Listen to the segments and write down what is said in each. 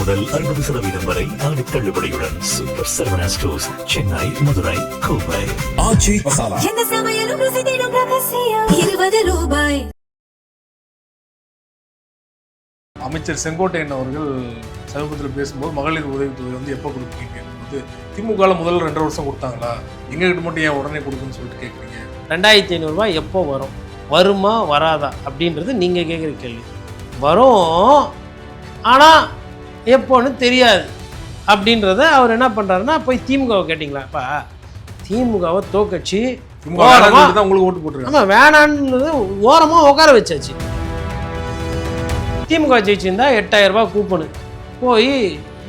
முதல் 60% வரை ஆடி தள்ளுபடியுடன் super Saravana stores, Chennai, Madurai, Kovai. ஆச்சி மசாலா எந்த சமையலும் ருசி தேடும் ரகசியம் 20 ரூபாய். அமைச்சர் செங்கோட்டையன் அவர்கள் சமீபத்தில் பேசும்போது மகளிர் உதவித்தொகை வந்து எப்போ கொடுப்பீங்க வந்து திமுக முதல்ல 2.5 வருஷம் கொடுத்தாங்களா, எங்ககிட்ட மட்டும் ஏன் உடனே கொடுக்குன்னு சொல்லிட்டு கேட்குறீங்க. 2500 ரூபாய் எப்போ வரும், வருமா வராதா அப்படின்றது நீங்கள் கேட்குற கேள்வி. வரும், ஆனால் எப்போன்னு தெரியாது அப்படின்றத அவர் என்ன பண்ணுறாருன்னா போய் திமுகவை கேட்டிங்களா. இப்போ திமுகவை தோக்கட்சி தான் உங்களுக்கு ஓட்டு போட்டுருக்காங்க. ஆமாம், வேணான்றது ஓரமாக உட்கார வச்சாச்சு. திமுக ஜெயிச்சிருந்தா 8000 ரூபாய் கூப்பனு போய்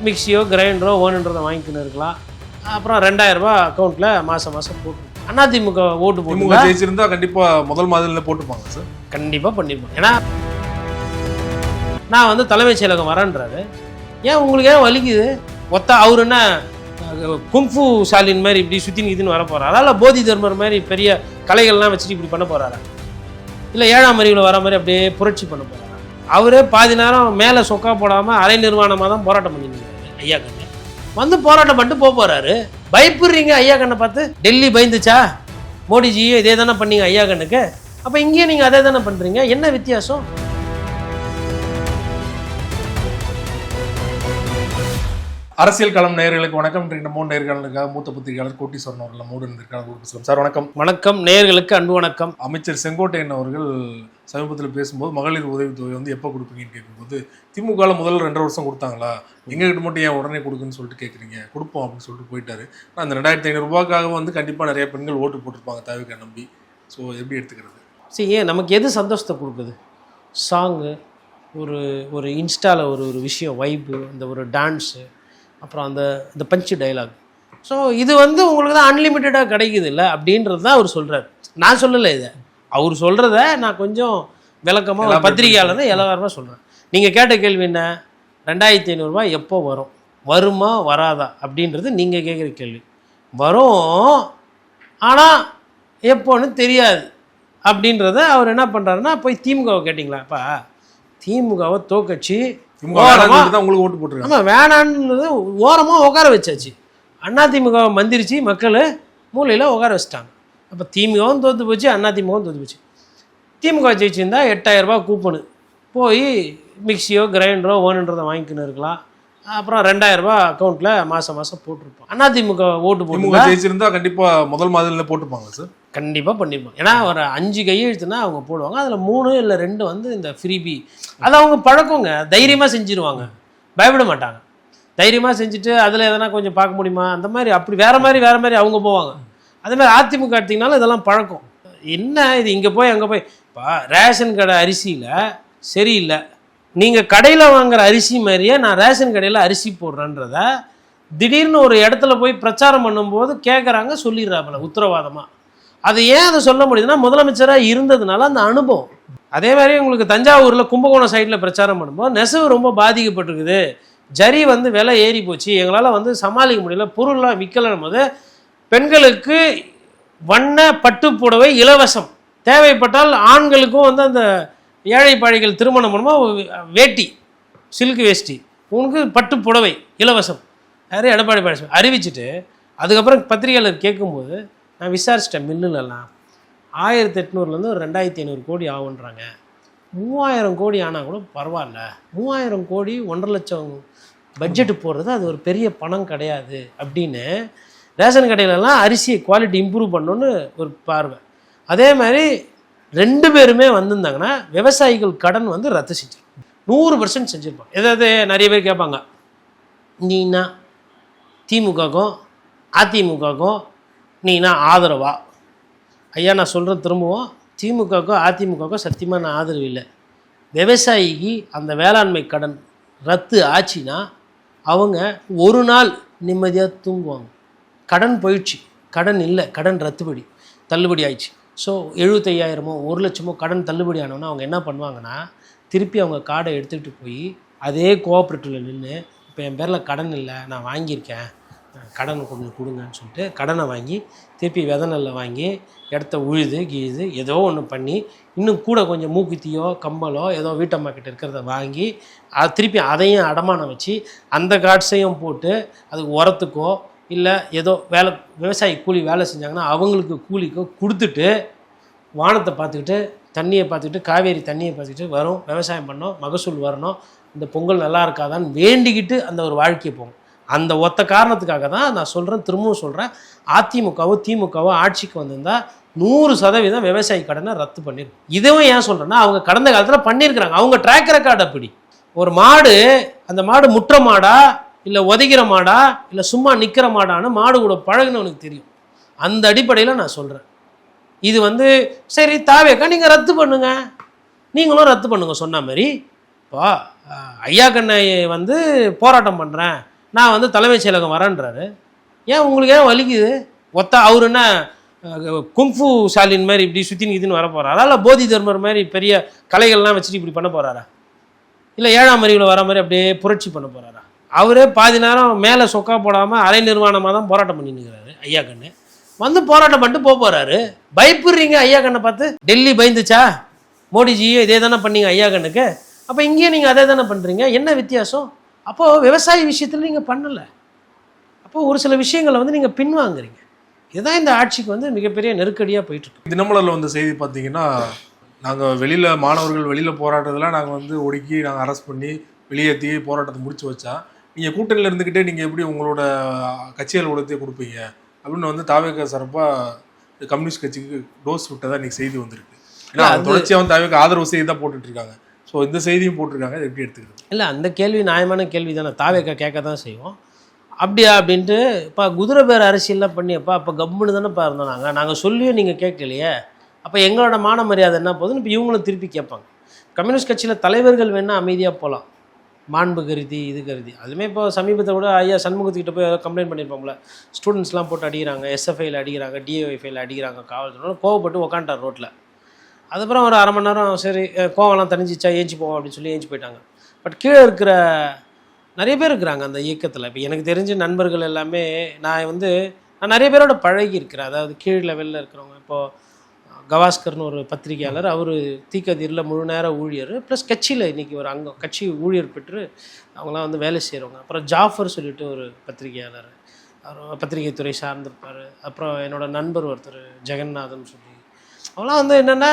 மிக்சியோ கிரைண்டரோ ஓனுன்றதை வாங்கிக்கின்னு இருக்கலாம். அப்புறம் 2000 ரூபாய் அக்கௌண்ட்டில் மாதம் போட்டு அதிமுக ஓட்டு போட்டு ஜெயிச்சிருந்தா கண்டிப்பாக முதல் மாதிரியில் போட்டுப்பாங்க சார். கண்டிப்பாக பண்ணிருப்போம். ஏன்னா நான் வந்து தலைமைச் செயலகம் வரேன்றாரு. ஏன் உங்களுக்கு ஏன் வலிக்குது? அவர் என்ன குங்ஃபு ஷாலின் மாதிரி இப்படி சுற்றின்னு இதுன்னு வர போகிறாரா, இல்லை போதி தர்மர் மாதிரி பெரிய கலைகள்லாம் வச்சுட்டு இப்படி பண்ண போகிறாரா, இல்லை 7ஆம் அறிவில் வர மாதிரி அப்படியே புரட்சி பண்ண போகிறாரா? அவரே பாதி நேரம் மேலே சொக்கா போடாமல் அரை நிர்வாணமாக தான் போராட்டம் பண்ணிருக்காரு. ஐயா கண்ணு வந்து போராட்டம் பண்ணிட்டு போகிறாரு. பயப்படுறீங்க ஐயா கண்ணை பார்த்து. டெல்லி பயந்துச்சா? மோடிஜியும் இதே தானே பண்ணீங்க ஐயா கண்ணுக்கு. அப்போ இங்கேயும் நீங்கள் அதே தானே பண்ணுறீங்க. என்ன வித்தியாசம்? அரசியல் களம் நேயர்களுக்கு வணக்கம். இன்றைக்கு 3 நேயர்களுக்காக மூத்த பத்திரிகையாளர் கோட்டீஸ்வரன் அவர்கள் மூடு இருந்திருக்காங்க. சார் வணக்கம். வணக்கம் நேயர்களுக்கு அன்பு வணக்கம். அமைச்சர் செங்கோட்டையன் அவர்கள் சமீபத்தில் பேசும்போது மகளிர் உதவித்தொகை வந்து எப்போ கொடுப்பீங்கன்னு கேட்கும்போது திமுக முதல்ல 2.5 வருஷம் கொடுத்தாங்களா, எங்ககிட்ட மட்டும் ஏன் உடனே கொடுக்குன்னு சொல்லிட்டு கேட்குறீங்க. கொடுப்போம் அப்படின்னு சொல்லிட்டு போயிட்டாரு. ஆனால் அந்த 2500 ரூபாய்க்காக வந்து கண்டிப்பாக நிறைய பெண்கள் ஓட்டு போட்டிருப்பாங்க தேவைக்க நம்பி. ஸோ எப்படி எடுத்துக்கிறது? சரி, ஏன் நமக்கு எது சந்தோஷத்தை கொடுக்குது? சாங்கு, ஒரு இன்ஸ்டாவில் ஒரு விஷயம், வைப்பு, இந்த ஒரு டான்ஸு, அப்புறம் அந்த பஞ்சு டைலாக். ஸோ இது வந்து உங்களுக்கு தான் அன்லிமிட்டடாக கிடைக்குது இல்லை அப்படின்றது தான் அவர் சொல்கிறார். நான் சொல்லலை, இதை அவர் சொல்கிறத நான் கொஞ்சம் விளக்கமாக ஒரு பத்திரிகையாளர் எல்லாருமே சொல்கிறேன். நீங்கள் கேட்ட கேள்வி என்ன, 2500 ரூபாய் எப்போ வரும், வருமா வராதா அப்படின்றது நீங்கள் கேட்குற கேள்வி. வரும், ஆனால் எப்போன்னு தெரியாது அப்படின்றத அவர் என்ன பண்ணுறாருன்னா போய் திமுகவை கேட்டிங்களா. இப்போ திமுகவை தோக்கட்சி உங்களுக்கு ஓட்டு போட்டுருக்காங்க. ஆமாம், வேணான்றது ஓரமாக உட்கார வச்சாச்சு. அதிமுக மந்திரிச்சு மக்கள் மூலையில் உட்கார வச்சுட்டாங்க. அப்போ திமுகவும் தோற்று போச்சு, அதிமுகவும் தோற்று போச்சு. திமுக ஜெயிச்சிருந்தா 8000 ரூபாய் கூப்பனு போய் மிக்சியோ கிரைண்டரோ ஓனுன்றதை வாங்கிக்கின்னு இருக்கலாம். அப்புறம் 2000 ரூபாய் அக்கௌண்ட்டில் மாதம் போட்டிருப்போம். அதிமுக ஓட்டு போட்டு ஜெயிச்சிருந்தா கண்டிப்பாக முதல் மாதிரியில் போட்டுப்பாங்க சார். கண்டிப்பாக பண்ணிப்போம். ஏன்னா ஒரு 5 கையெழுத்துனா அவங்க போடுவாங்க. அதில் 3 இல்லை 2 வந்து இந்த ஃப்ரீபி. அது அவங்க பழக்கங்க, தைரியமாக செஞ்சுருவாங்க, பயப்பட மாட்டாங்க. தைரியமாக செஞ்சுட்டு அதில் எதனா கொஞ்சம் பார்க்க முடியுமா அந்த மாதிரி, அப்படி வேறு மாதிரி அவங்க போவாங்க. அதேமாதிரி அதிமுக எடுத்திங்கனாலும் இதெல்லாம் பழக்கம். என்ன இது இங்கே போய் அங்கே போய். இப்போ ரேஷன் கடை அரிசியில் சரியில்லை, நீங்கள் கடையில் வாங்குகிற அரிசி மாதிரியே நான் ரேஷன் கடையில் அரிசி போடுறேன்றத திடீர்னு ஒரு இடத்துல போய் பிரச்சாரம் பண்ணும்போது கேட்குறாங்க, சொல்லிடுறாப்புல உத்தரவாதமாக. அது ஏன் அதை சொல்ல முடியுதுன்னா முதலமைச்சராக இருந்ததுனால அந்த அனுபவம். அதே மாதிரி உங்களுக்கு தஞ்சாவூரில் கும்பகோணம் சைடில் பிரச்சாரம் பண்ணும்போது நெசவு ரொம்ப பாதிக்கப்பட்டிருக்குது, ஜரி வந்து விலை ஏறி போச்சு, எங்களால் வந்து சமாளிக்க முடியல, பொருள்லாம் விற்கலாம் போது பெண்களுக்கு வண்ண பட்டு புடவை இலவசம், தேவைப்பட்டால் ஆண்களுக்கும் வந்து அந்த ஏழை பாழைகள் திருமணம் பண்ணும்போது வேட்டி, சில்க் வேஷ்டி, உனக்கு பட்டு புடவை இலவசம் யாரும் எடப்பாடி பழனிசாமி அறிவிச்சுட்டு, அதுக்கப்புறம் பத்திரிகையாளர் கேட்கும்போது நான் விசாரிச்சிட்டேன், மில்லுலலாம் 1800 ஒரு 2500 கோடி ஆகுன்றாங்க. 3000 கோடி ஆனால் கூட பரவாயில்ல, 3000 கோடி 1.5 லட்சம் பட்ஜெட்டு போடுறது அது ஒரு பெரிய பணம் கிடையாது அப்படின்னு ரேஷன் கடையிலலாம் அரிசியை குவாலிட்டி இம்ப்ரூவ் பண்ணணுன்னு ஒரு பார்வை. அதே மாதிரி 2 பேருமே வந்திருந்தாங்கன்னா விவசாயிகள் கடன் வந்து ரத்து செஞ்சிருப்பாங்க, 100% செஞ்சுருப்பாங்க. ஏதாவது நிறைய பேர் கேட்பாங்க, நீனா திமுகக்கும் அதிமுகக்கும் நீனா ஆதரவா? ஐயா நான் சொல்கிறது திரும்பவும், திமுகக்கும் அதிமுகக்கும் சத்தியமாக நான் ஆதரவு இல்லை. விவசாயிக்கு அந்த வேளாண்மை கடன் ரத்து ஆச்சுன்னா அவங்க ஒரு நாள் நிம்மதியாக தூங்குவாங்க. கடன் போயிடுச்சு, கடன் இல்லை, கடன் தள்ளுபடி ஆயிடுச்சு. ஸோ 75,000 1 லட்சமோ கடன் தள்ளுபடி ஆனோன்னா அவங்க என்ன பண்ணுவாங்கன்னா திருப்பி அவங்க கார்டை எடுத்துகிட்டு போய் அதே கோஆப்ரேட்டிவில் நின்று, இப்போ என் பேரில் கடன் இல்லை, நான் வாங்கியிருக்கேன், கடன் கொஞ்சம் கொடுங்கன்னு சொல்லிட்டு கடனை வாங்கி திருப்பி விதை நெல்லை வாங்கி இடத்த உழுது கீழுது ஏதோ ஒன்று பண்ணி இன்னும் கூட கொஞ்சம் மூக்குத்தியோ கம்மலோ ஏதோ வீட்டம்மா கிட்ட இருக்கிறத வாங்கி அது திருப்பி அதையும் அடமானம் வச்சு அந்த காட்ஸையும் போட்டு அதுக்கு உரத்துக்கோ இல்லை ஏதோ வேலை விவசாயி கூலி வேலை செஞ்சாங்கன்னா அவங்களுக்கு கூலிக்கோ கொடுத்துட்டு வானத்தை பார்த்துக்கிட்டு தண்ணியை பார்த்துக்கிட்டு காவேரி தண்ணியை பார்த்துக்கிட்டு வரும் விவசாயம் பண்ணோம் மகசூல் வரணும் இந்த பொங்கல் நல்லா இருக்காதான்னு வேண்டிக்கிட்டு அந்த ஒரு வாழ்க்கையை போகும். அந்த ஒத்த காரணத்துக்காக தான் நான் சொல்கிறேன், திரும்பவும் சொல்கிறேன், அதிமுகவோ திமுகவோ ஆட்சிக்கு வந்திருந்தால் 100% விவசாயி கடனை ரத்து பண்ணிருக்கும். இதுவும் ஏன் சொல்கிறேன்னா அவங்க கடந்த காலத்தில் பண்ணியிருக்கிறாங்க. அவங்க ட்ராக் ரெக்கார்டு அப்படி. ஒரு மாடு, அந்த மாடு முற்ற மாடா இல்லை உதைக்கிற மாடா இல்லை சும்மா நிற்கிற மாடான்னு மாடு கூட பழகுனவனுக்கு தெரியும். அந்த அடிப்படையில் நான் சொல்கிறேன். இது சரி தாவேக்கா நீங்கள் ரத்து பண்ணுங்க, நீங்களும் ரத்து பண்ணுங்க சொன்ன மாதிரி. இப்போ ஐயா கண்ணை போராட்டம் பண்ணுறேன், நான் தலைமைச் செயலகம் வரேன்றாரு. ஏன் உங்களுக்கு ஏன் வலிக்குது? அவர் என்ன குங்ஃபு சாலின் மாதிரி இப்படி சுற்றி நிற்கிதுன்னு வர போகிறாரா? இல்லை போதி தர்மர் மாதிரி பெரிய கலைகள்லாம் வச்சுட்டு இப்படி பண்ண போகிறாரா? இல்லை 7ஆம் அறிவில் வர மாதிரி அப்படியே புரட்சி பண்ண போகிறாரா? அவரே பாதி நேரம் மேலே சொக்கா போடாமல் அரை நிர்வாணமாக தான் போராட்டம் பண்ணின்னுக்கிறாரு ஐயா கண்ணு. போராட்டம் பண்ணிட்டு போகிறாரு. பயப்படுறீங்க ஐயா கண்ணை பார்த்து? டெல்லி பயந்துச்சா? மோடிஜியும் இதே தானே பண்ணீங்க ஐயா கண்ணுக்கு. அப்போ இங்கேயும் நீங்கள் அதே தானே பண்ணுறீங்க. என்ன வித்தியாசம்? அப்போது விவசாய விஷயத்தில் நீங்கள் பண்ணலை. அப்போது ஒரு சில விஷயங்களை நீங்கள் பின்வாங்குறீங்க. இதுதான் இந்த ஆட்சிக்கு மிகப்பெரிய நெருக்கடியாக போயிட்டுருக்கு. தினமலரில் செய்தி பார்த்தீங்கன்னா, நாங்கள் வெளியில் மாணவர்கள் வெளியில் போராட்டத்தில் நாங்கள் ஒடுக்கி நாங்கள் அரெஸ்ட் பண்ணி வெளியேற்றி போராட்டத்தை முடிச்சு வச்சா, நீங்கள் கூட்டணியில் இருந்துக்கிட்டே நீங்கள் எப்படி உங்களோட கட்சிகள் உடத்தையே கொடுப்பீங்க அப்படின்னு தாவேக சார்பாக கம்யூனிஸ்ட் கட்சிக்கு டோஸ் விட்டதா இன்னைக்கு செய்தி வந்திருக்கு. ஏன்னா தொடர்ச்சியாக தாவேக ஆதரவு செய்தி தான் போட்டுட்டு இருக்காங்க. ஸோ இந்த செய்தியும் போட்டிருக்காங்க. அதை எப்படி எடுத்துக்கிறது? இல்லை, அந்த கேள்வி நியாயமான கேள்வி தானே. தாவேக்கா கேட்க தான் செய்வோம். அப்படியா அப்படின்ட்டு இப்போ குதிரை பேர் அரசியல்லாம் பண்ணியப்பா அப்போ கம்முன்னு தானேப்பா இருந்தோம். நாங்கள் சொல்லியும் நீங்கள் கேட்கலையே. அப்போ எங்களோட மான மரியாதை என்ன போகுதுன்னு இப்போ இவங்களும் திருப்பி கேட்பாங்க. கம்யூனிஸ்ட் கட்சியில் தலைவர்கள் வேணால் அமைதியாக போகலாம், மாண்பு கருதி இது கருதி. அதுவுமே இப்போ சமீபத்தை கூட ஐயா சண்முகத்துக்கிட்ட போய் கம்ப்ளைண்ட் பண்ணியிருப்பாங்களே, ஸ்டூடெண்ட்ஸ்லாம் போட்டு அடிக்கிறாங்க, எஸ்எஃப்ஐயில் அடிக்கிறாங்க, டிஏஒய்ஃபையில் அடிக்கிறாங்க, காவல்துறை கோவப்பட்டு உக்காண்டார் ரோட்டில். அதுக்கப்புறம் ஒரு அரை மணி நேரம் சரி கோவம்லாம் தணிஞ்சிச்சா ஏஞ்சி போவோம் அப்படின்னு சொல்லி ஏஞ்சி போயிட்டாங்க. பட் கீழே இருக்கிற நிறைய பேர் இருக்கிறாங்க அந்த இயக்கத்தில். இப்போ எனக்கு தெரிஞ்ச நண்பர்கள் எல்லாமே நான் நிறைய பேரோட பழகி இருக்கிறேன். அதாவது கீழ் லெவலில் இருக்கிறவங்க. இப்போது கவாஸ்கர்னு ஒரு பத்திரிகையாளர், அவர் தீக்கதிரில் முழு நேர ஊழியர், ப்ளஸ் கட்சியில் இன்றைக்கி ஒரு அங்கம் கட்சி ஊழியர் பெற்று அவங்களாம் வேலை செய்கிறவங்க. அப்புறம் ஜாஃபர் சொல்லிட்டு ஒரு பத்திரிகையாளர், அவர் பத்திரிகை துறை சார்ந்திருப்பார். அப்புறம் என்னோடய நண்பர் ஒருத்தர் ஜெகநாதன் சொல்லி, அவங்களாம் என்னென்னா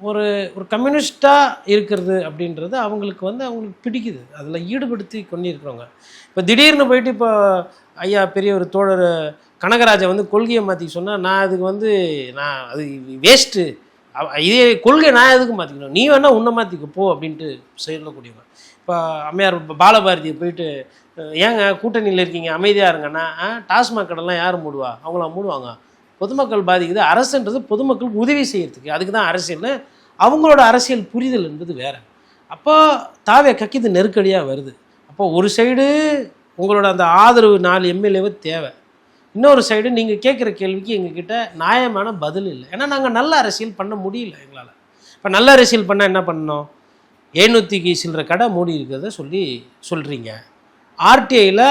ஒரு ஒரு கம்யூனிஸ்டாக இருக்கிறது அப்படின்றது அவங்களுக்கு அவங்களுக்கு பிடிக்குது, அதில் ஈடுபடுத்தி கொண்டிருக்கிறவங்க. இப்போ திடீர்னு போயிட்டு இப்போ ஐயா பெரிய ஒரு தோழர் கனகராஜை கொள்கையை மாற்றி சொன்னால் நான் அதுக்கு நான் அது வேஸ்ட்டு, இதே கொள்கை நான் எதுக்கு மாற்றிக்கணும், நீ வேணால் உன்னை மாற்றிக்க போ அப்படின்ட்டு சொல்லக்கூடியவங்க. இப்போ அம்மையார் பாலபாரதியை போயிட்டு ஏங்க கூட்டணியில் இருக்கீங்க அமைதியாக இருங்கன்னா, டாஸ்மாக் கடைலாம் யார் மூடுவா? அவங்களாம் மூடுவாங்க. பொதுமக்கள் பாதிக்குது, அரசுன்றது பொதுமக்களுக்கு உதவி செய்யறதுக்கு, அதுக்கு தான் அரசியல்னு அவங்களோட அரசியல் புரிதல் என்பது வேறு. அப்போ தாவேக்காக்கு இது நெருக்கடியாக வருது. அப்போ ஒரு சைடு உங்களோட அந்த ஆதரவு 4 எம்எல்ஏவை தேவை, இன்னொரு சைடு நீங்கள் கேட்குற கேள்விக்கு எங்ககிட்ட நியாயமான பதில் இல்லை. ஏன்னா நாங்கள் நல்ல அரசியல் பண்ண முடியல எங்களால். இப்போ நல்ல அரசியல் பண்ணால் என்ன பண்ணணும்? 700 சில்லற கடை மூடி இருக்கிறத சொல்கிறீங்க. ஆர்டிஐயில்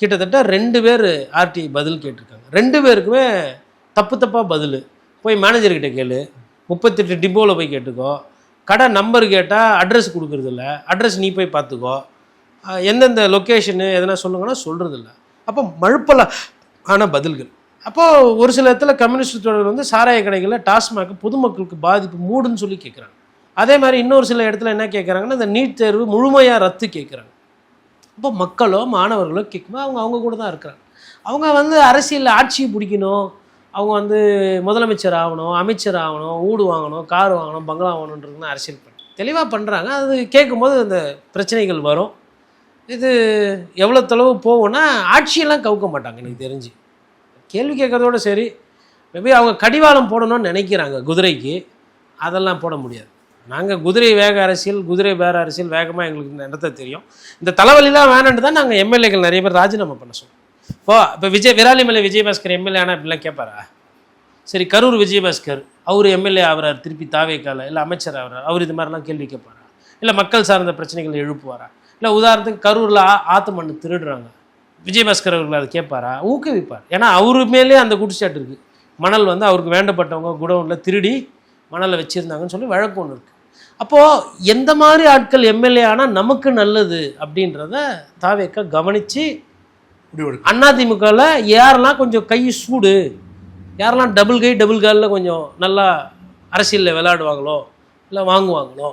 கிட்டத்தட்ட 2 பேர் ஆர்டிஐ பதில் கேட்டிருக்காங்க. 2 பேருக்குமே தப்பாக பதில். போய் மேனேஜர்கிட்ட கேளு, 38 டிப்போவில் போய் கேட்டுக்கோ, கடை நம்பர் கேட்டால் அட்ரஸ் கொடுக்குறதில்ல, அட்ரஸ் நீ போய் பார்த்துக்கோ, எந்தெந்த லொக்கேஷனு எதனா சொல்லுங்கன்னா சொல்கிறதில்ல. அப்போ மழுப்பல ஆன பதில்கள். அப்போது ஒரு சில இடத்துல கம்யூனிஸ்ட் தோழர்கள் சாராய கடைகளில் டாஸ்மாக் பொதுமக்களுக்கு பாதிப்பு மூடுன்னு சொல்லி கேட்குறாங்க. அதே மாதிரி இன்னொரு சில இடத்துல என்ன கேட்குறாங்கன்னா, இந்த நீட் தேர்வு முழுமையாக ரத்து கேட்குறாங்க. அப்போ மக்களோ மாணவர்களோ கேட்கும்போது அவங்க கூட தான் இருக்கிறாங்க. அவங்க அரசியலில் ஆட்சியை பிடிக்கணும், அவங்க முதலமைச்சர் ஆகணும், அமைச்சர் ஆகணும், வீடு வாங்கணும், கார் வாங்கணும், பங்களா வாங்கணுன்றதுன்னு அரசியல் பண்ணி தெளிவாக பண்ணுறாங்க. அது கேட்கும்போது இந்த பிரச்சனைகள் வரும். இது எவ்வளோ தொலைவு போகும்னா ஆட்சியெல்லாம் கவுக்க மாட்டாங்க எனக்கு தெரிஞ்சு. கேள்வி கேட்கறதோட சரி, மேபி அவங்க கடிவாளம் போடணும்னு நினைக்கிறாங்க குதிரைக்கு, அதெல்லாம் போட முடியாது. நாங்கள் குதிரை வேக அரசியல், குதிரை பேர அரசியல் வேகமாக எங்களுக்கு நடத்த தெரியும். இந்த தலைவலிலாம் வேணான்னு தான் நாங்கள் எம்எல்ஏக்கள் நிறைய பேர் ராஜினாமா பண்ண சொல்லுவோம். இப்போ விராலிமலை விஜயபாஸ்கர் எம்எல்ஏ ஆனால் இப்படிலாம் கேட்பாரா? சரி, கரூர் விஜயபாஸ்கர் அவர் எம்எல்ஏ ஆகிறார், திருப்பி தாவேக்கால இல்லை அமைச்சர் ஆகிறார், அவர் இது மாதிரிலாம் கேள்வி கேட்பாரா? இல்லை மக்கள் சார்ந்த பிரச்சனைகள் எழுப்புவாரா? இல்லை உதாரணத்துக்கு கரூரில் ஆற்று மண் திருடுறாங்க, விஜயபாஸ்கர் அவர்கள் அதை கேட்பாரா? ஊக்குவிப்பார். ஏன்னா அவரு மேலே அந்த குற்றச்சாட்டு இருக்குது. மணல் வந்து அவருக்கு வேண்டப்பட்டவங்க குடவுனில் திருடி மணலை வச்சுருந்தாங்கன்னு சொல்லி வழக்கு ஒன்று இருக்குது. அப்போது எந்த மாதிரி ஆட்கள் எம்எல்ஏ ஆனால் நமக்கு நல்லது அப்படின்றத தாவேக்கா கவனித்து அதிமுகவில் யாரெல்லாம் கொஞ்சம் கை சூடு, யாரெல்லாம் டபுள் கை டபுள் காலில் கொஞ்சம் நல்லா அரசியலில் விளையாடுவாங்களோ இல்லை வாங்குவாங்களோ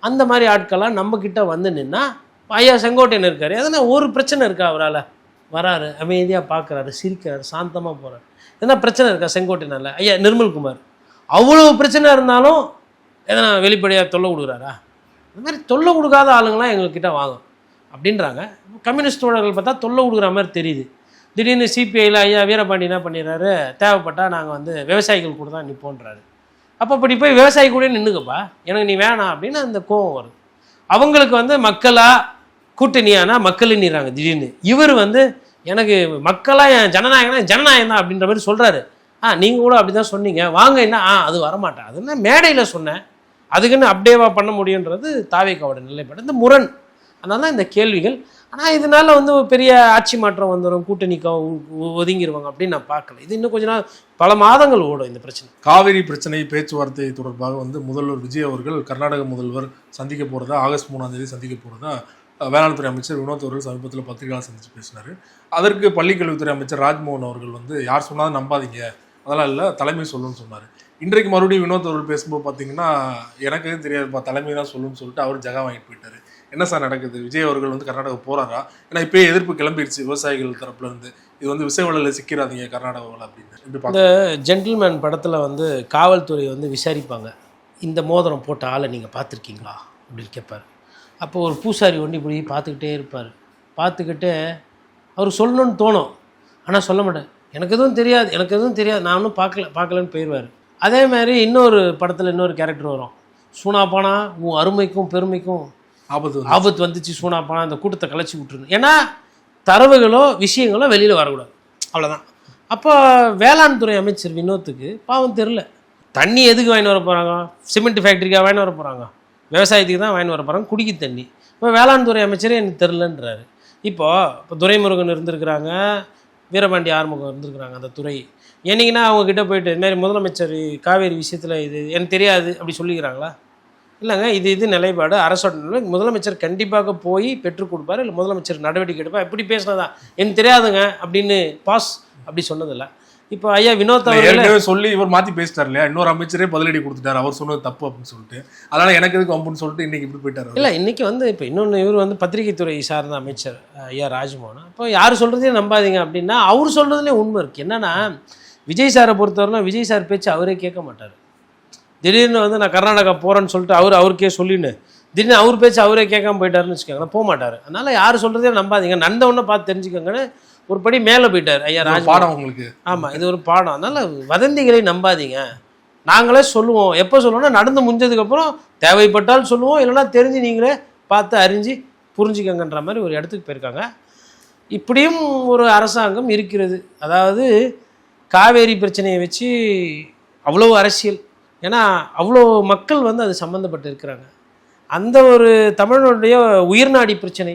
அந்த மாதிரி ஆட்கள்லாம் நம்மக்கிட்ட வந்து நின்னா, ஐயா செங்கோட்டையன் இருக்கார், எதனா ஒரு பிரச்சனை இருக்கா அவரால்? வராரு, அமைதியாக பார்க்குறாரு, சிரிக்கிறாரு, சாந்தமாக போகிறார். எதனா பிரச்சனை இருக்கா செங்கோட்டையனால? ஐயா நிர்மல்குமார் அவ்வளோ பிரச்சனை இருந்தாலும் எதனா வெளிப்படையாக தொல்லை கொடுக்குறாரா? இந்த மாதிரி தொல்லை கொடுக்காத ஆளுங்களாம் எங்கள்கிட்ட வாங்க அப்படின்றாங்க. கம்யூனிஸ்ட் தோழர்கள் பார்த்தா தொல்லை கொடுக்குற மாதிரி தெரியுது. திடீர்னு சிபிஐயில் ஐயா வீரபாண்டி என்ன பண்ணிடுறாரு, தேவைப்பட்டால் நாங்கள் வந்து விவசாயிகள் கூட தான் நிற்போன்றாரு. அப்போ இப்படி போய் விவசாயி கூட நின்றுக்கப்பா, எனக்கு நீ வேணாம் அப்படின்னு அந்த கோவம் வருது. அவங்களுக்கு வந்து மக்களா கூட்டணியானா மக்கள்ன்றாங்க. திடீர்னு இவர் வந்து எனக்கு மக்களாக என் ஜனநாயகனா ஜனநாயகம் தான் அப்படின்ற மாதிரி சொல்கிறாரு. நீங்கள் கூட அப்படி தான் சொன்னீங்க, வாங்க என்ன அது வரமாட்டேன், அதுன்னா மேடையில் சொன்னேன், அதுக்குன்னு அப்படியேவா பண்ண முடியுன்றது தாவேக்காவோட நிலைப்பாடு, இந்த முரண். அதனால தான் இந்த கேள்விகள். ஆனால் இதனால வந்து ஒரு பெரிய ஆட்சி மாற்றம் வந்துடும், கூட்டணிக்கா ஒதுங்கிடுவாங்க அப்படின்னு நான் பார்க்கல. இது இன்னும் கொஞ்ச நாள், பல மாதங்கள் ஓடும் இந்த பிரச்சனை. காவிரி பிரச்சனை பேச்சுவார்த்தை தொடர்பாக வந்து முதல்வர் விஜய் அவர்கள் கர்நாடக முதல்வர் சந்திக்க போகிறதா, ஆகஸ்ட் 3ஆம் தேதி சந்திக்க போகிறதா வேளாண் துறை அமைச்சர் வினோத் அவர்கள் சமீபத்தில் பத்திரிகையாளர் சந்தித்து பேசினார். அதற்கு பள்ளிக்கல்வித்துறை அமைச்சர் ராஜ்மோகன் அவர்கள் வந்து யார் சொன்னாலும் நம்பாதீங்க, அதெல்லாம் இல்லை, தலைமை சொல்லுன்னு சொன்னார். இன்றைக்கு மறுபடியும் வினோத் அவர்கள் பேசும்போது பார்த்தீங்கன்னா, எனக்கு எதுவும் தெரியாதுப்பா, தலைமை தான் சொல்லுன்னு சொல்லிட்டு அவர் ஜகா வாங்கிட்டு போயிட்டார். என்ன சார் நடக்குது? விஜய் அவர்கள் வந்து கர்நாடகா போகிறாரா? ஏன்னா இப்போயே எதிர்ப்பு கிளம்பிடுச்சு விவசாயிகள் தரப்புல இருந்து, இது வந்து விசைவலையில் சிக்கிறாதீங்க கர்நாடகாவில் அப்படின்னு. இந்த ஜென்டில்மேன் படத்தில் வந்து காவல்துறை வந்து விசாரிப்பாங்க, இந்த மோதிரம் போட்ட ஆளை நீங்கள் பார்த்துருக்கீங்களா அப்படின்னு கேட்பார். அப்போ ஒரு பூசாரி ஒன்று இப்படி பார்த்துக்கிட்டே இருப்பார். பார்த்துக்கிட்டே அவர் சொல்லணும்னு தோணும், ஆனால் சொல்ல மாட்டேன், எனக்கு எதுவும் தெரியாது, நான் ஒன்றும் பார்க்கலன்னு போயிடுவார். அதே மாதிரி இன்னொரு படத்தில் இன்னொரு கேரக்டர் வரும், சூனாப்பானா உன் அருமைக்கும் பெருமைக்கும் ஆபத்து வந்துச்சு, சூனாப்பானா இந்த கூட்டத்தை கலைச்சி விட்டுருணும். ஏன்னா தரவுகளோ விஷயங்களோ வெளியில் வரக்கூடாது, அவ்வளோதான். அப்போ வேளாண் துறை அமைச்சர் வினோத்துக்கு பாவம் தெரில, தண்ணி எதுக்கு வாங்கிட்டு வர போகிறாங்க? சிமெண்ட் ஃபேக்ட்ரிக்காக வாங்கிட்டு வர போகிறாங்க? விவசாயத்துக்கு தான் வாங்கிட்டு வர போகிறாங்க, குடிக்க தண்ணி. இப்போ வேளாண் துறை அமைச்சரே எனக்கு தெரிலன்றாரு. இப்போ துரைமுருகன் இருந்திருக்கிறாங்க, வீரபாண்டி ஆறுமுகம் இருந்திருக்கிறாங்க அந்த துறை. என்னைக்குன்னா அவங்கக்கிட்ட போயிட்டு இதுமாதிரி முதலமைச்சர் காவேரி விஷயத்தில் இது எனக்கு தெரியாது அப்படி சொல்லிக்கிறாங்களா? இல்லைங்க, இது நிலைப்பாடு அரசோட முதலமைச்சர் கண்டிப்பாக போய் பெற்றுக் கொடுப்பாரு, இல்லை முதலமைச்சர் நடவடிக்கை எடுப்பார். எப்படி பேசினதா எனக்கு தெரியாதுங்க அப்படின்னு பாஸ் அப்படி சொன்னதில்லை. இப்போ ஐயா வினோத் அவர்கள் சொல்லி இவர் மாற்றி பேசிட்டார் இல்லையா, இன்னொரு அமைச்சரே பதிலடி கொடுத்துட்டார், அவர் சொன்னது தப்பு அப்படின்னு சொல்லிட்டு, அதனால் எனக்கு எதுக்கு வம்புன்னு சொல்லிட்டு இன்றைக்கி இப்படி போயிட்டார். இல்லை, இன்றைக்கி வந்து இப்போ இன்னொன்று இவர் வந்து பத்திரிகை துறை சார்ந்த அமைச்சர் ஐயா ராஜ்மோகன். இப்போ யார் சொல்கிறதையும் நம்பாதீங்க அப்படின்னா அவர் சொல்கிறதுலேயே உண்மை இருக்குது. என்னென்னா விஜய் சாரை பொறுத்தவரைலாம் விஜய் சார் பேச்சு அவரே கேட்க மாட்டார். திடீர்னு வந்து நான் கர்நாடகா போகிறேன்னு சொல்லிட்டு அவருக்கே சொல்லின்னு திடீர்னு அவர் பேச்சு அவரே கேட்காம போயிட்டாருன்னு வச்சுக்கோங்களேன், போக மாட்டார். அதனால் யார் சொல்கிறதையும் நம்பாதீங்க, நந்த ஒன்று பார்த்து தெரிஞ்சுக்கோங்கன்னு ஒரு படி மேலே போயிட்டார் ஐயா ராஜ். பாடம் உங்களுக்கு. ஆமாம், இது ஒரு பாடம். அதனால் வதந்திகளை நம்பாதீங்க, நாங்களே சொல்லுவோம். எப்போ சொல்லுவோம்னா நடந்து முடிஞ்சதுக்கப்புறம் தேவைப்பட்டால் சொல்லுவோம், இல்லைன்னா தெரிஞ்சு நீங்களே பார்த்து அறிஞ்சு புரிஞ்சுக்கங்கன்ற மாதிரி ஒரு இடத்துக்கு போயிருக்காங்க. இப்படியும் ஒரு அரசாங்கம் இருக்கிறது. அதாவது காவேரி பிரச்சனையை வச்சு அவ்வளோ அரசியல், ஏன்னா அவ்வளோ மக்கள் வந்து அது சம்மந்தப்பட்டு இருக்கிறாங்க. அந்த ஒரு தமிழனுடைய உயிர்நாடி பிரச்சனை,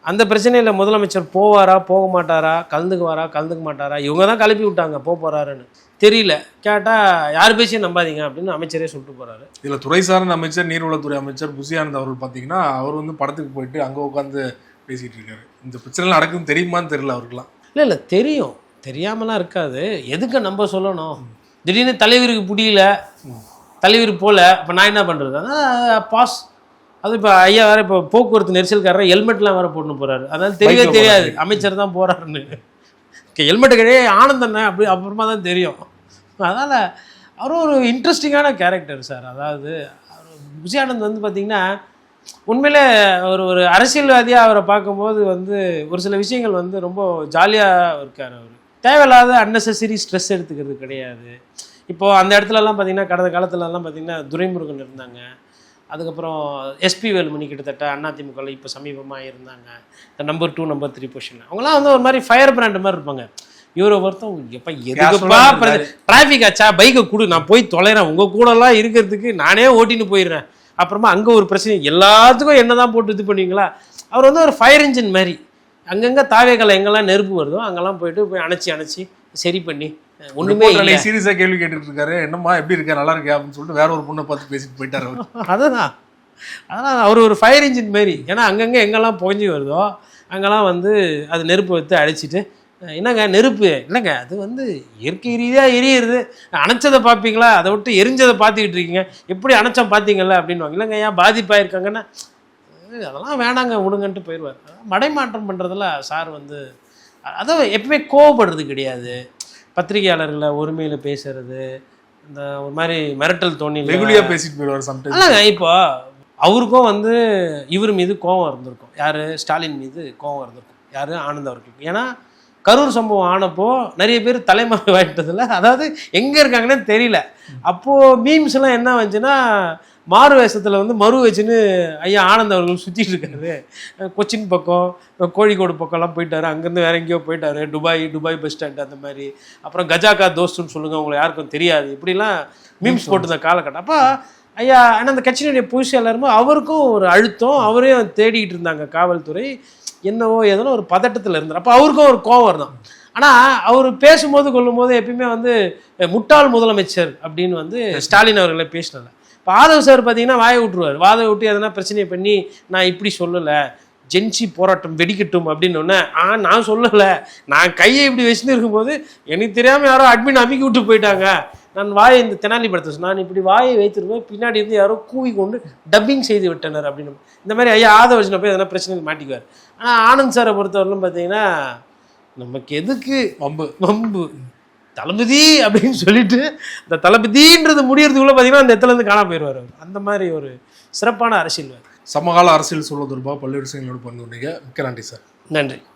அந்த பிரச்சனையில் முதலமைச்சர் போவாரா போக மாட்டாரா, கலந்துக்க மாட்டாரா, இவங்க தான் கிளப்பி விட்டாங்க போகிறாருன்னு தெரியல. கேட்டால் யார் பேசியும் நம்பாதீங்க அப்படின்னு அமைச்சரே சொல்லிட்டு போகிறாரு. இதில் துறை சார்ந்த அமைச்சர் நீர்வளத்துறை அமைச்சர் புசியானந்த் அவர்கள் பார்த்தீங்கன்னா, அவர் வந்து படத்துக்கு போயிட்டு அங்கே உட்காந்து பேசிகிட்டு இருக்காரு. இந்த பிரச்சனைலாம் நடக்குதுன்னு தெரியுமான்னு தெரியல அவருக்குலாம். இல்லை தெரியும், தெரியாமலாம் இருக்காது. எதுக்கு நம்ம சொல்லணும்? திடீர்னு தலைவருக்கு பிடிக்கல, தலைவர் போல, இப்போ நான் என்ன பண்ணுறது? அதான் பாஸ். அது இப்போ ஐயா வேறு இப்போ போக்குவரத்து நெரிசல்காரர் ஹெல்மெட்லாம் வேறு போட்டுன்னு போகிறாரு, அதனால தெரியவே தெரியாது அமைச்சர் தான் போகிறாருன்னு. ஹெல்மெட்டு கிடையாது ஆனந்தண்ணே அப்படி அப்புறமா தான் தெரியும். அதனால் அவரும் ஒரு இன்ட்ரெஸ்டிங்கான கேரக்டர் சார். அதாவது புசியானந்த் வந்து பார்த்திங்கன்னா உண்மையிலே ஒரு அரசியல்வாதியாக அவரை பார்க்கும்போது வந்து ஒரு சில விஷயங்கள் வந்து ரொம்ப ஜாலியாக இருக்கார். அவர் தேவையில்லாத அன்னெசரி ஸ்ட்ரெஸ் எடுத்துக்கிறது கிடையாது. இப்போது அந்த இடத்துலலாம் பார்த்திங்கன்னா கடந்த காலத்துலலாம் பார்த்திங்கன்னா துரைமுருகன் இருந்தாங்க, அதுக்கப்புறம் எஸ்பி வேலுமணி கிட்டத்தட்ட அதிமுகவில் இப்போ சமீபமாக இருந்தாங்க, இந்த நம்பர் 2 நம்பர் 3 பொசிஷன். அவங்களாம் வந்து ஒரு மாதிரி ஃபயர் பிராண்ட் மாதிரி இருப்பாங்க. இவரை பொறுத்தவங்க எப்போ எதுக்குப்பா டிராஃபிக் ஆச்சா பைக்கை கொடு, நான் போய் தொலைகிறேன், உங்கள் கூடலாம் இருக்கிறதுக்கு நானே ஓட்டின்னு போயிடுறேன். அப்புறமா அங்கே ஒரு பிரச்சனை, எல்லாத்துக்கும் என்ன தான் போட்டு இது பண்ணுவீங்களா? அவர் வந்து ஒரு ஃபயர் இன்ஜின் மாதிரி. அங்கங்கே தாவேக்கலை எங்கெல்லாம் நெருப்பு வருதோ அங்கெல்லாம் போய் அணைச்சி சரி பண்ணி ஒன்றுமே இல்லை. சீரியஸாக கேள்வி கேட்டுட்டு இருக்காரு, என்னம்மா எப்படி இருக்கா நல்லா இருக்கா அப்படின்னு சொல்லிட்டு வேற ஒரு பொண்ணை பார்த்து பேசிட்டு போயிட்டாரு அவர். அதுதான் அவர் ஒரு ஃபயர் இன்ஜின் மாரி. ஏன்னா அங்கங்கே எங்கெல்லாம் புகஞ்சி வருதோ அங்கெல்லாம் வந்து அது நெருப்பு வைத்து அழைச்சிட்டு, என்னங்க நெருப்பு இல்லைங்க அது வந்து இயற்கை ரீதியாக எரியுறது, அணைச்சதை பார்ப்பீங்களா, அதை விட்டு எரிஞ்சதை பார்த்துக்கிட்டு இருக்கீங்க, எப்படி அணைச்சம் பார்த்தீங்கல்ல அப்படின்வாங்க. இல்லைங்க ஏன் பாதிப்பாயிருக்காங்கன்னா அதெல்லாம் வேணாங்க விடுங்கன்ட்டு போயிடுவார். மடைமாற்றம் பண்ணுறதுல சார் வந்து அதான் எப்பவுமே கோவப்படுறது கிடையாது. பத்திரிகையாளர்களை ஒருமையில் பேசுறது, இந்த ஒரு மாதிரி மிரட்டல் தோணி ரெகுலியாக பேசிட்டு போயிடுவார் சம்டைம்ஸ். இல்லைங்க இப்போ அவருக்கும் வந்து இவர் மீது கோபம் இருந்திருக்கும். யார்? ஸ்டாலின் மீது கோபம் இருந்திருக்கும். யார்? ஆனந்த் அவர்களுக்கு. ஏன்னா கரூர் சம்பவம் ஆனப்போ நிறைய பேர் தலைமறை வாங்கிட்டதில்ல, அதாவது எங்கே இருக்காங்கன்னே தெரியல. அப்போது மீம்ஸ்லாம் என்ன வந்துச்சுன்னா, மாறு வேஷத்தில் வந்து மறு வச்சுன்னு ஐயா ஆனந்த் அவர்கள் சுற்றிட்டு இருக்காரு. கொச்சின் பக்கம் கோழிக்கோடு பக்கம்லாம் போயிட்டாரு, அங்கேருந்து வேற எங்கேயோ போயிட்டாரு, துபாய் பஸ் ஸ்டாண்ட் அந்த மாதிரி. அப்புறம் கஜாக்கா தோஸ்துன்னு சொல்லுங்கள், உங்களுக்கு யாருக்கும் தெரியாது, இப்படிலாம் மீம்ஸ் போட்டிருந்த காலகட்டம். அப்போ ஐயா ஆனால் அந்த கட்சியினுடைய பொதுச்செயலாளரும் அவருக்கும் ஒரு அழுத்தம், அவரையும் தேடிக்கிட்டு இருந்தாங்க காவல்துறை. என்னவோ ஏதோ ஒரு பதட்டத்தில் இருந்தார். அப்போ அவருக்கும் ஒரு கோவம் தான். ஆனால் அவர் பேசும்போது கொள்ளும்போது எப்பயுமே வந்து முட்டாள் முதலமைச்சர் அப்படின்னு வந்து ஸ்டாலின் அவர்களை பேசினாங்க. இப்போ ஆதவ் சார் பார்த்தீங்கன்னா வாயை விட்டுருவார். வாயை விட்டு எதனா பிரச்சனையை பண்ணி நான் இப்படி சொல்லலை, ஜென்சி போராட்டம் வெடிக்கட்டும் அப்படின்னு நான் சொல்லலை, நான் கையை இப்படி வச்சுன்னு இருக்கும்போது எனக்கு தெரியாமல் யாரோ அட்மின் அமுக்கி விட்டு போயிட்டாங்க, நான் வாயை இந்த தெனாலி படுத்த நான் இப்படி வாயை வைத்திருப்பேன், பின்னாடி இருந்து யாரோ கூவி கொண்டு டப்பிங் செய்து விட்டனர் அப்படின்னு. இந்த மாதிரி ஐயா ஆதவ் வச்சுன போய் எதனா பிரச்சனை மாட்டிக்குவார். ஆனால் ஆனந்த் சாரை பொறுத்தவரையிலும் பார்த்தீங்கன்னா நமக்கு எதுக்கு வம்பு தளபதி அப்படின்னு சொல்லிட்டு இந்த தளபதின்றது முடியறதுக்குள்ள பார்த்தீங்கன்னா அந்த இடத்துல இருந்து காணாம போயிடுவார். அந்த மாதிரி ஒரு சிறப்பான அரசியல். சமகால அரசியல் சொல்வது ரூபாய் பல்வேறு விஷயங்களோடு பண்ணி மிக்க நன்றி சார். நன்றி.